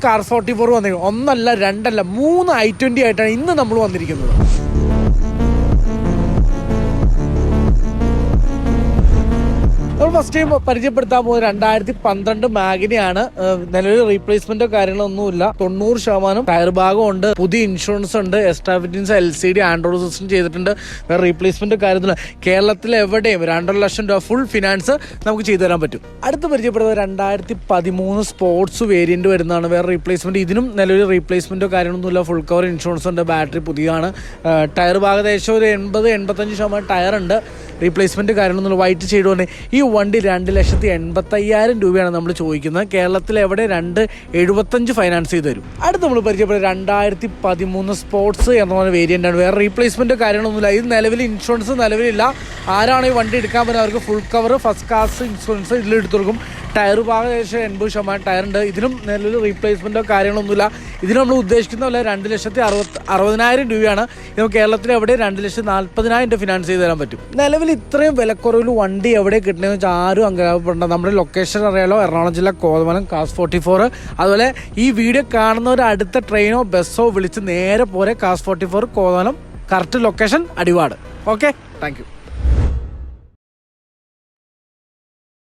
Car 44 വന്നിരിക്കുന്നത്. ഒന്നല്ല, രണ്ടല്ല, 3 i20 ആയിട്ടാണ് ഇന്ന് നമ്മൾ വന്നിരിക്കുന്നത്. നമ്മൾ ഫസ്റ്റ് ടൈം പരിചയപ്പെടുത്താൻ പോകുന്നത് 2012 മാഗിനെയാണ്. നിലവിൽ റീപ്ലേസ്മെന്റോ കാര്യങ്ങളൊന്നുമില്ല. 90% ടയർ ഭാഗമുണ്ട്, പുതിയ ഇൻഷുറൻസ് ഉണ്ട്, extra fittings, LCD, Android system ചെയ്തിട്ടുണ്ട്. വേറെ റീപ്ലേസ്മെന്റ് കാര്യത്തില്ല. കേരളത്തിൽ എവിടെയും 2.5 ലക്ഷം രൂപ ഫുൾ ഫിനാൻസ് നമുക്ക് ചെയ്തു തരാൻ പറ്റും. അടുത്ത് പരിചയപ്പെടുന്നത് 2013 സ്പോർട്സ് വേരിയന്റ് വരുന്നതാണ്. വേറെ റീപ്ലേസ്മെന്റ് ഇതിനും നിലവിൽ റീപ്ലേസ്മെന്റോ കാര്യങ്ങളൊന്നുമില്ല. ഫുൾ കവർ ഇൻഷുറൻസ് ഉണ്ട്, ബാറ്ററി പുതിയതാണ്. ടയർ ഭാഗം ഏകദേശം ഒരു 80-85% ടയർ ഉണ്ട്. റീപ്ലേസ്മെന്റ് കാര്യങ്ങളൊന്നുമില്ല. വൈറ്റ് ഷെയ്ഡ് കൊണ്ട് ഈ വണ്ടി 2,85,000 രൂപയാണ് നമ്മൾ ചോദിക്കുന്നത്. കേരളത്തിൽ എവിടെ 2,75 ഫൈനാൻസ് ചെയ്ത് തരും. അടുത്ത് നമ്മൾ പരിചയപ്പെടുന്നത് 2013 സ്പോർട്സ് എന്ന പറഞ്ഞ വേരിയന്റ് ആണ്. വേറെ റീപ്ലേസ്മെന്റ് കാര്യങ്ങളൊന്നുമില്ല. ഇത് നിലവിൽ ഇൻഷുറൻസ് നിലവിലില്ല. ആരാണ് ഈ വണ്ടി എടുക്കാൻ പറ്റുന്നത് അവർക്ക് full cover first class insurance ഇതിലെടുത്തു കൊടുക്കും. ടയർ ഭാഗം ഏകദേശം 80% ടയർ ഉണ്ട്. ഇതിനും നിലവിൽ റീപ്ലേസ്മെന്റോ കാര്യങ്ങളൊന്നുമില്ല. ഇതിന് നമ്മൾ ഉദ്ദേശിക്കുന്ന പോലെ 2,60,000 രൂപയാണ്. ഇത് കേരളത്തിൽ എവിടെ 2,40,000 ഫിനാൻസ് ചെയ്ത് തരാൻ പറ്റും. നിലവിൽ ഇത്രയും വിലക്കുറവിൽ വണ്ടി എവിടെ കിട്ടണമെന്ന് വെച്ചാൽ ആരും അങ്കലാഭപ്പെടേണ്ട. നമ്മുടെ ലൊക്കേഷൻ അറിയാലോ, എറണാകുളം ജില്ല കോതമംഗലം കാസ് 44. അതുപോലെ ഈ വീഡിയോ കാണുന്നവർ അടുത്ത ട്രെയിനോ ബസ്സോ വിളിച്ച് നേരെ പോരെ കാസ് 44 Kothamangalam. Correct location Adivad. Okay, thank you.